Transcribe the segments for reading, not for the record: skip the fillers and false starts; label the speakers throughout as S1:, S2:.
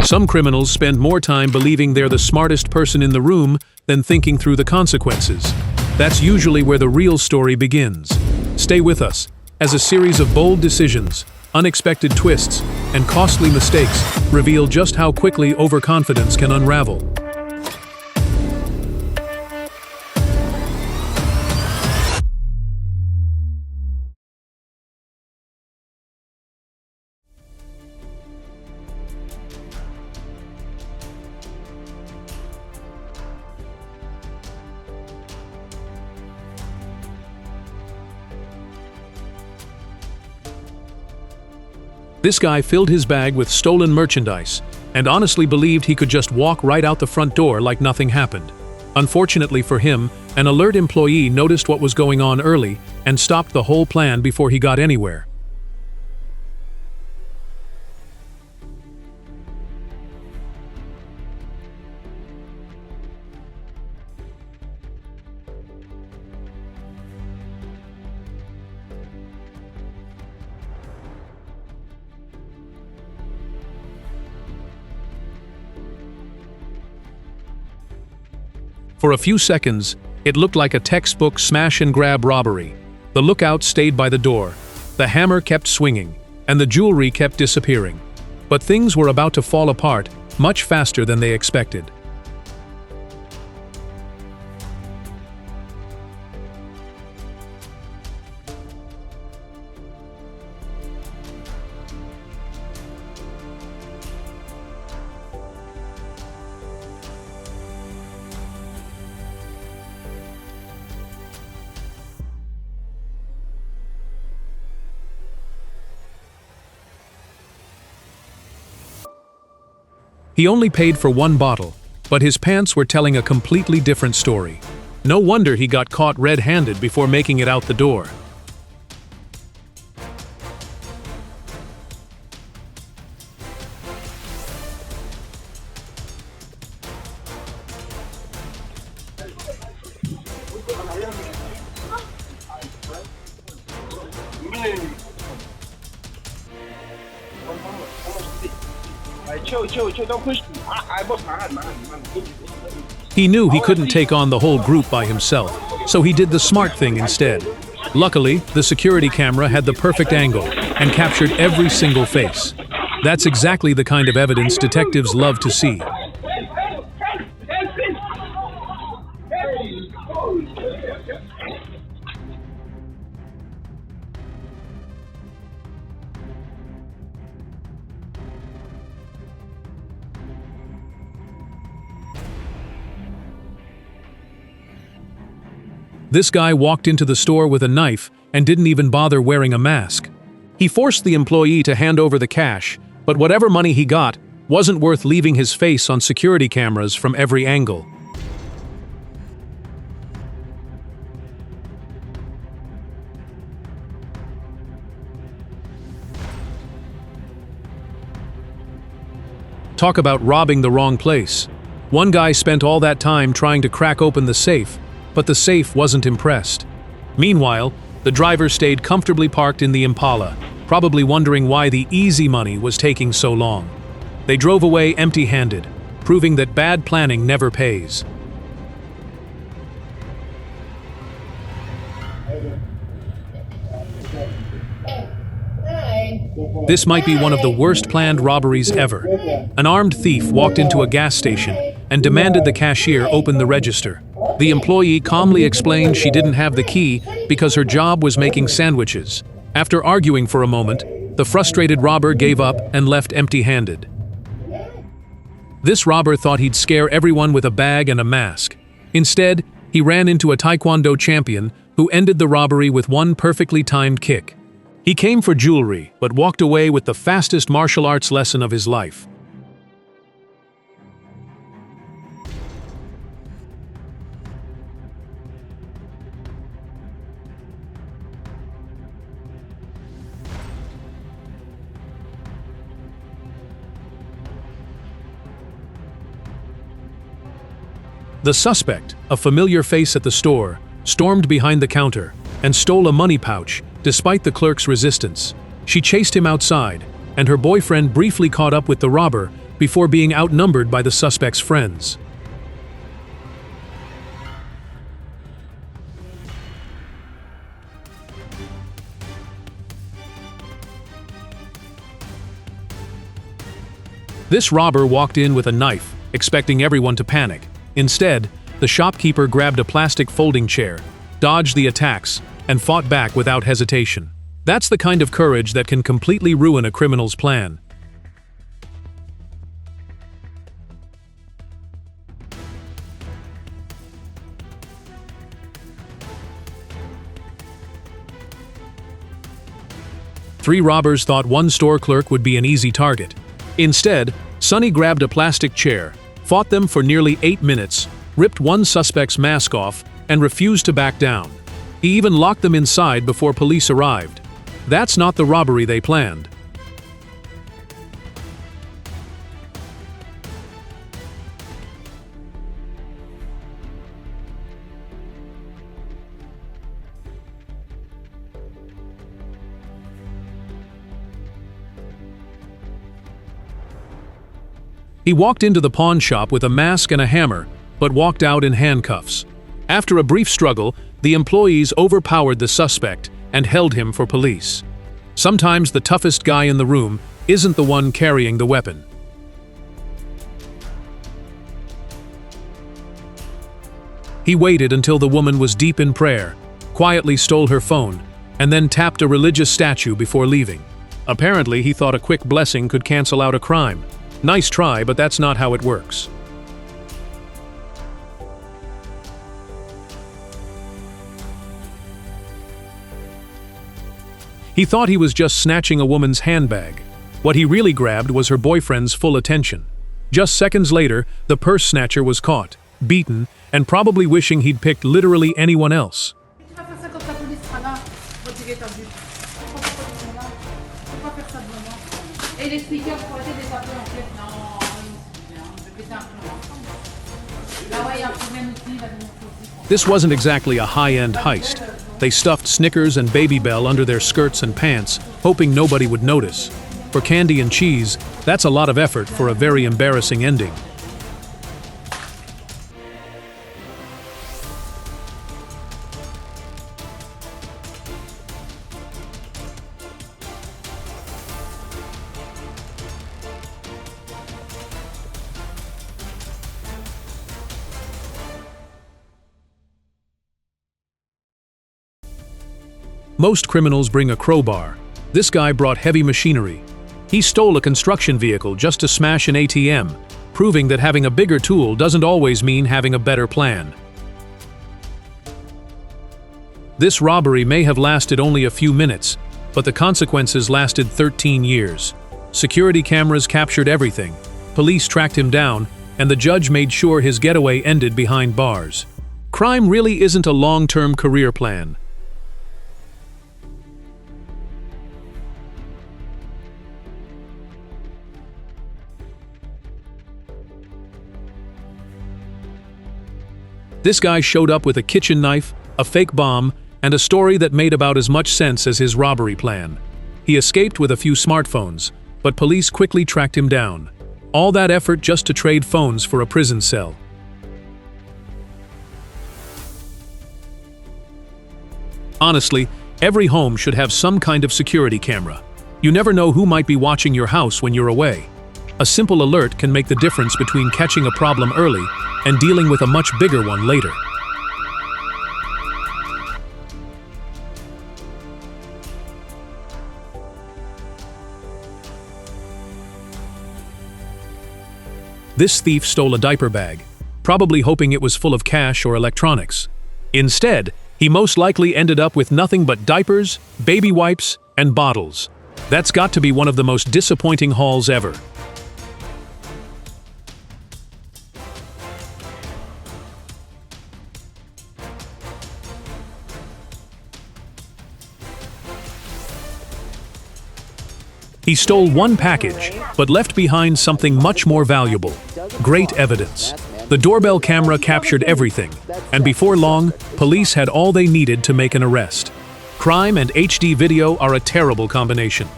S1: Some criminals spend more time believing they're the smartest person in the room than thinking through the consequences. That's usually where the real story begins. Stay with us, as a series of bold decisions, unexpected twists, and costly mistakes reveal just how quickly overconfidence can unravel. This guy filled his bag with stolen merchandise and honestly believed he could just walk right out the front door like nothing happened. Unfortunately for him, an alert employee noticed what was going on early and stopped the whole plan before he got anywhere. For a few seconds, it looked like a textbook smash-and-grab robbery. The lookout stayed by the door, the hammer kept swinging, and the jewelry kept disappearing. But things were about to fall apart much faster than they expected. He only paid for one bottle, but his pants were telling a completely different story. No wonder he got caught red-handed before making it out the door. He knew he couldn't take on the whole group by himself, so he did the smart thing instead. Luckily, the security camera had the perfect angle and captured every single face. That's exactly the kind of evidence detectives love to see. This guy walked into the store with a knife and didn't even bother wearing a mask. He forced the employee to hand over the cash, but whatever money he got wasn't worth leaving his face on security cameras from every angle. Talk about robbing the wrong place. One guy spent all that time trying to crack open the safe, but the safe wasn't impressed. Meanwhile, the driver stayed comfortably parked in the Impala, probably wondering why the easy money was taking so long. They drove away empty-handed, proving that bad planning never pays. This might be one of the worst planned robberies ever. An armed thief walked into a gas station and demanded the cashier open the register. The employee calmly explained she didn't have the key because her job was making sandwiches. After arguing for a moment, the frustrated robber gave up and left empty-handed. This robber thought he'd scare everyone with a bag and a mask. Instead, he ran into a Taekwondo champion who ended the robbery with one perfectly timed kick. He came for jewelry, but walked away with the fastest martial arts lesson of his life. The suspect, a familiar face at the store, stormed behind the counter and stole a money pouch, despite the clerk's resistance. She chased him outside, and her boyfriend briefly caught up with the robber before being outnumbered by the suspect's friends. This robber walked in with a knife, expecting everyone to panic. Instead, the shopkeeper grabbed a plastic folding chair, dodged the attacks, and fought back without hesitation. That's the kind of courage that can completely ruin a criminal's plan. Three robbers thought one store clerk would be an easy target. Instead, Sonny grabbed a plastic chair, fought them for nearly 8 minutes, ripped one suspect's mask off, and refused to back down. He even locked them inside before police arrived. That's not the robbery they planned. He walked into the pawn shop with a mask and a hammer, but walked out in handcuffs. After a brief struggle, the employees overpowered the suspect and held him for police. Sometimes the toughest guy in the room isn't the one carrying the weapon. He waited until the woman was deep in prayer, quietly stole her phone, and then tapped a religious statue before leaving. Apparently, he thought a quick blessing could cancel out a crime. Nice try, but that's not how it works. He thought he was just snatching a woman's handbag. What he really grabbed was her boyfriend's full attention. Just seconds later, the purse snatcher was caught, beaten, and probably wishing he'd picked literally anyone else. This wasn't exactly a high-end heist. They stuffed Snickers and Baby Bell under their skirts and pants, hoping nobody would notice. For candy and cheese, that's a lot of effort for a very embarrassing ending. Most criminals bring a crowbar. This guy brought heavy machinery. He stole a construction vehicle just to smash an ATM, proving that having a bigger tool doesn't always mean having a better plan. This robbery may have lasted only a few minutes, but the consequences lasted 13 years. Security cameras captured everything, police tracked him down, and the judge made sure his getaway ended behind bars. Crime really isn't a long-term career plan. This guy showed up with a kitchen knife, a fake bomb, and a story that made about as much sense as his robbery plan. He escaped with a few smartphones, but police quickly tracked him down. All that effort just to trade phones for a prison cell. Honestly, every home should have some kind of security camera. You never know who might be watching your house when you're away. A simple alert can make the difference between catching a problem early and dealing with a much bigger one later. This thief stole a diaper bag, probably hoping it was full of cash or electronics. Instead, he most likely ended up with nothing but diapers, baby wipes, and bottles. That's got to be one of the most disappointing hauls ever. He stole one package, but left behind something much more valuable: great evidence. The doorbell camera captured everything, and before long, police had all they needed to make an arrest. Crime and HD video are a terrible combination.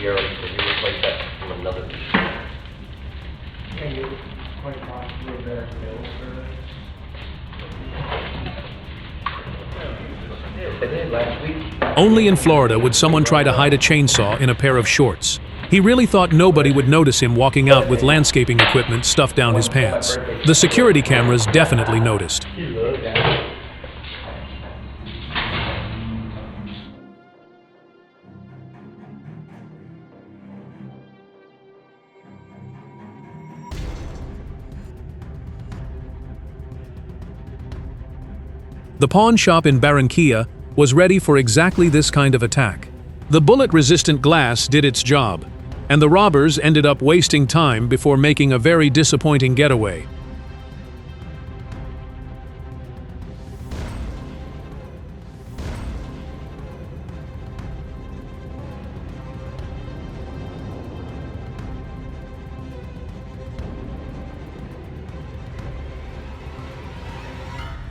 S2: cashier, so he replaced that from another machine.
S3: Can you quite possibly better bill service?
S2: I did last week.
S1: Only in Florida would someone try to hide a chainsaw in a pair of shorts. He really thought nobody would notice him walking out with landscaping equipment stuffed down his pants. The security cameras definitely noticed. The pawn shop in Barranquilla was ready for exactly this kind of attack. The bullet-resistant glass did its job, and the robbers ended up wasting time before making a very disappointing getaway.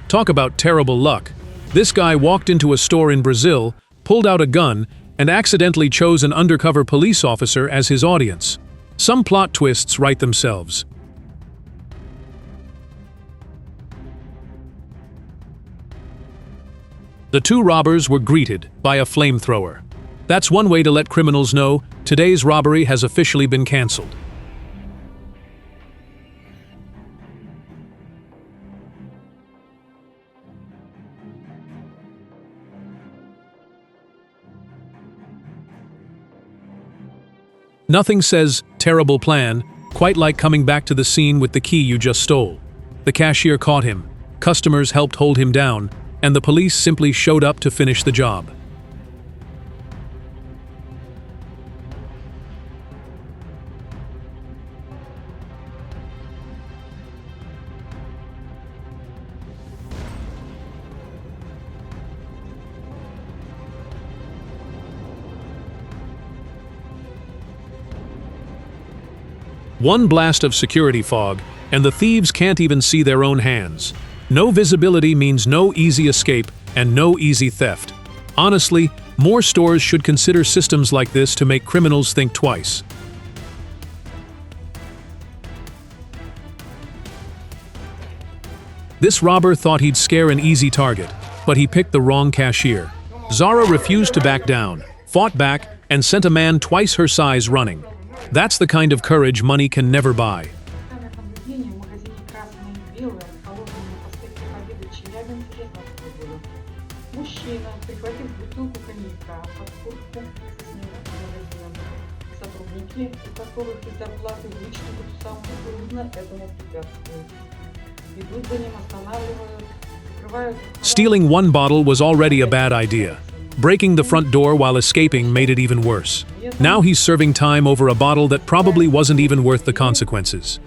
S1: Talk about terrible luck. This guy walked into a store in Brazil, pulled out a gun, and accidentally chose an undercover police officer as his audience. Some plot twists write themselves. The two robbers were greeted by a flamethrower. That's one way to let criminals know today's robbery has officially been canceled. Nothing says terrible plan quite like coming back to the scene with the key you just stole. The cashier caught him, customers helped hold him down, and the police simply showed up to finish the job. One blast of security fog, and the thieves can't even see their own hands. No visibility means no easy escape and no easy theft. Honestly, more stores should consider systems like this to make criminals think twice. This robber thought he'd scare an easy target, but he picked the wrong cashier. Zara refused to back down, fought back, and sent a man twice her size running. That's the kind of courage money can never buy. Stealing one bottle was already a bad idea. Breaking the front door while escaping made it even worse. Now he's serving time over a bottle that probably wasn't even worth the consequences.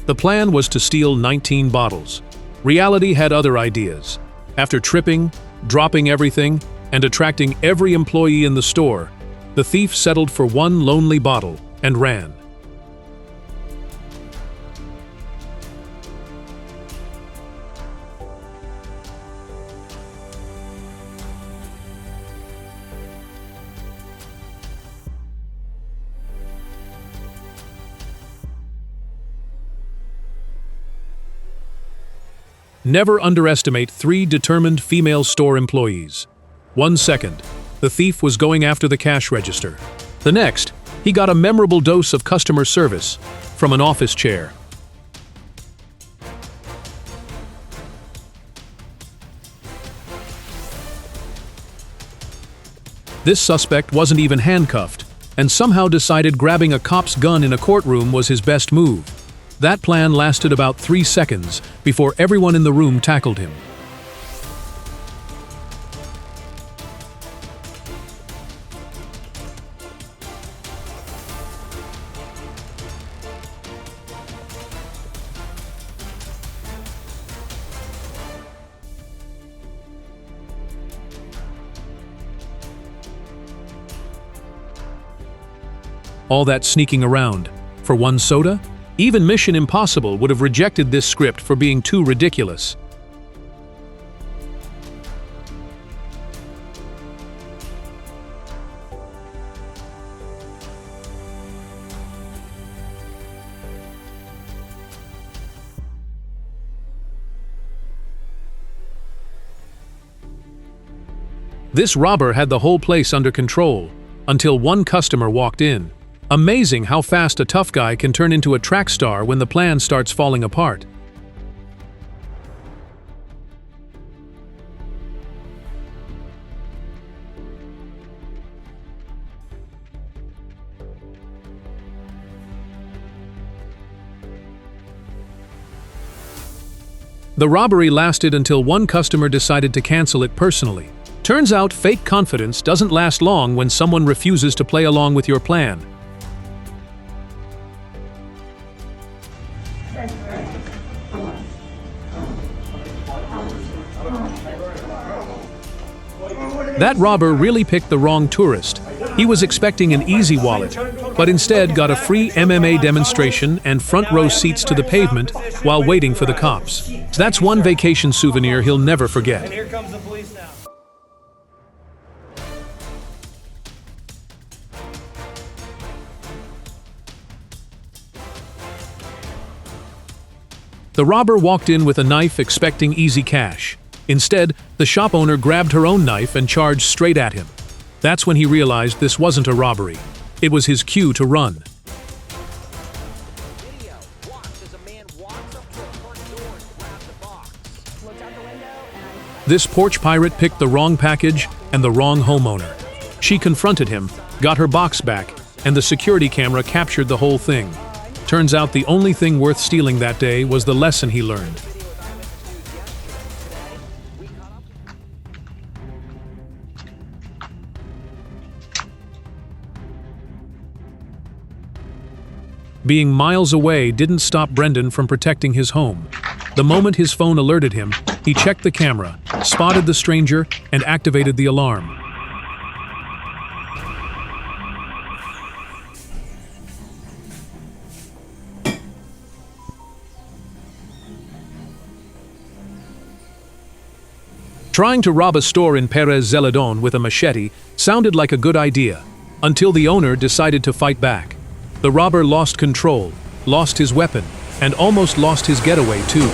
S1: The plan was to steal 19 bottles. Reality had other ideas. After tripping, dropping everything, and attracting every employee in the store, the thief settled for one lonely bottle and ran. Never underestimate 3 determined female store employees. 1 second, the thief was going after the cash register. The next, he got a memorable dose of customer service from an office chair. This suspect wasn't even handcuffed, and somehow decided grabbing a cop's gun in a courtroom was his best move. That plan lasted about 3 seconds before everyone in the room tackled him. All that sneaking around. For one soda? Even Mission Impossible would have rejected this script for being too ridiculous. This robber had the whole place under control, until one customer walked in. Amazing how fast a tough guy can turn into a track star when the plan starts falling apart. The robbery lasted until one customer decided to cancel it personally. Turns out fake confidence doesn't last long when someone refuses to play along with your plan. That robber really picked the wrong tourist. He was expecting an easy wallet, but instead got a free MMA demonstration and front row seats to the pavement while waiting for the cops. That's one vacation souvenir he'll never forget.
S3: And here comes the police now.
S1: The robber walked in with a knife expecting easy cash. Instead, the shop owner grabbed her own knife and charged straight at him. That's when he realized this wasn't a robbery. It was his cue to run. This porch pirate picked the wrong package and the wrong homeowner. She confronted him, got her box back, and the security camera captured the whole thing. Turns out the only thing worth stealing that day was the lesson he learned. Being miles away didn't stop Brendan from protecting his home. The moment his phone alerted him, he checked the camera, spotted the stranger, and activated the alarm. Trying to rob a store in Perez Zeledon with a machete sounded like a good idea, until the owner decided to fight back. The robber lost control, lost his weapon, and almost lost his getaway too.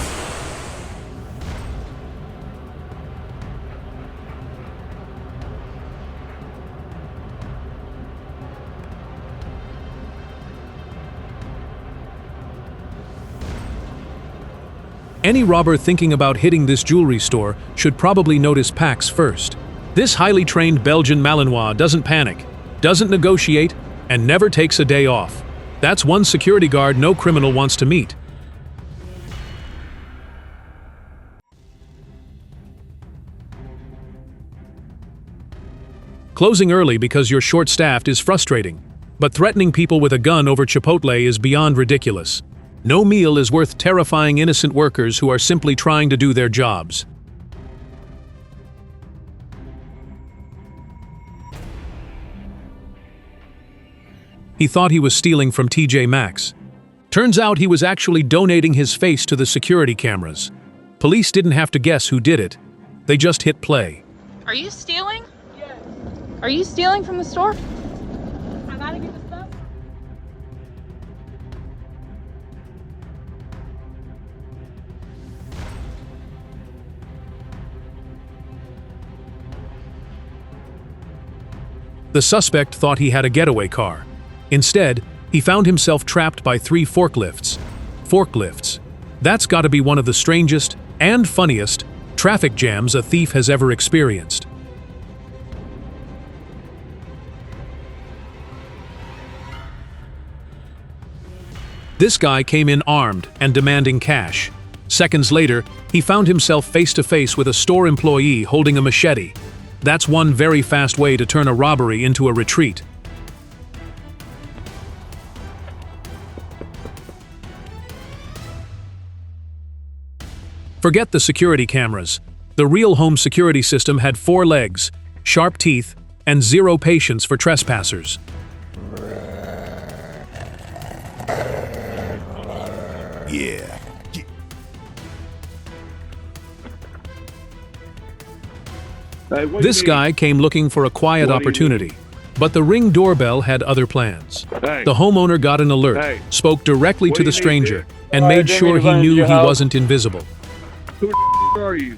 S1: Any robber thinking about hitting this jewelry store should probably notice packs first. This highly trained Belgian Malinois doesn't panic, doesn't negotiate, and never takes a day off. That's one security guard no criminal wants to meet. Closing early because you're short-staffed is frustrating, but threatening people with a gun over Chipotle is beyond ridiculous. No meal is worth terrifying innocent workers who are simply trying to do their jobs. He thought he was stealing from TJ Maxx. Turns out he was actually donating his face to the security cameras. Police didn't have to guess who did it. They just hit play.
S4: Are you stealing? Yes. Are you stealing from the store?
S5: I gotta get the stuff.
S1: The suspect thought he had a getaway car. Instead, he found himself trapped by 3 forklifts. Forklifts. That's gotta be one of the strangest and funniest traffic jams a thief has ever experienced. This guy came in armed and demanding cash. Seconds later, he found himself face to face with a store employee holding a machete. That's one very fast way to turn a robbery into a retreat. Forget the security cameras. The real home security system had 4 legs, sharp teeth, and 0 patience for trespassers.
S6: Yeah.
S7: Hey, what
S1: This
S7: you
S1: guy came looking for a quiet
S7: What do you
S1: opportunity, but the Ring doorbell had other plans.
S7: Hey.
S1: The homeowner got an alert,
S7: Hey.
S1: spoke directly
S7: What
S1: to
S7: do
S1: the
S7: you need,
S1: stranger,
S7: dude?
S1: and
S8: Alright,
S1: made
S8: bring
S1: sure
S8: me
S1: he
S8: to
S1: knew
S8: your
S1: he
S8: house.
S1: wasn't invisible.
S7: Who the are you?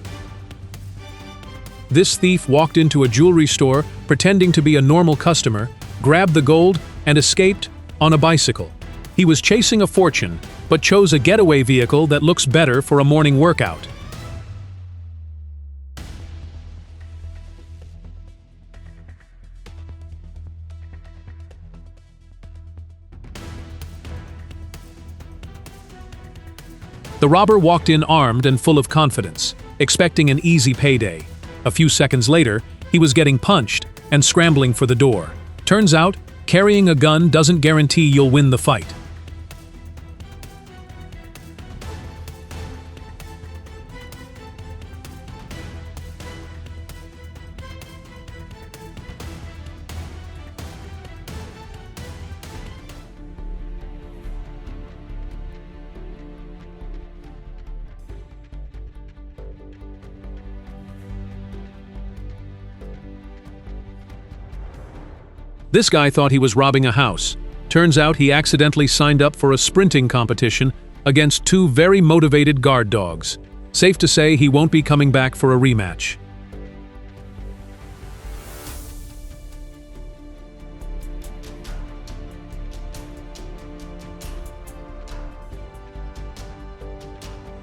S1: This thief walked into a jewelry store pretending to be a normal customer, grabbed the gold, and escaped on a bicycle. He was chasing a fortune, but chose a getaway vehicle that looks better for a morning workout. The robber walked in armed and full of confidence, expecting an easy payday. A few seconds later, he was getting punched and scrambling for the door. Turns out, carrying a gun doesn't guarantee you'll win the fight. This guy thought he was robbing a house. Turns out he accidentally signed up for a sprinting competition against two very motivated guard dogs. Safe to say he won't be coming back for a rematch.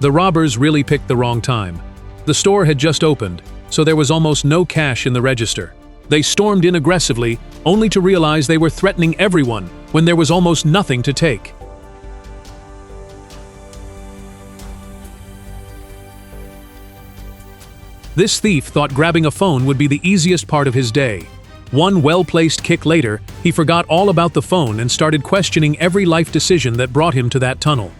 S1: The robbers really picked the wrong time. The store had just opened, so there was almost no cash in the register. They stormed in aggressively, only to realize they were threatening everyone when there was almost nothing to take. This thief thought grabbing a phone would be the easiest part of his day. One well-placed kick later, he forgot all about the phone and started questioning every life decision that brought him to that tunnel.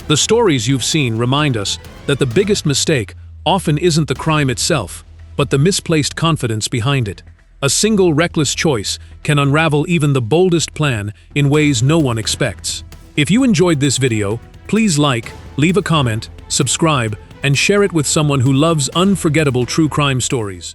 S1: The stories you've seen remind us that the biggest mistake often isn't the crime itself, but the misplaced confidence behind it. A single reckless choice can unravel even the boldest plan in ways no one expects. If you enjoyed this video, please like, leave a comment, subscribe, and share it with someone who loves unforgettable true crime stories.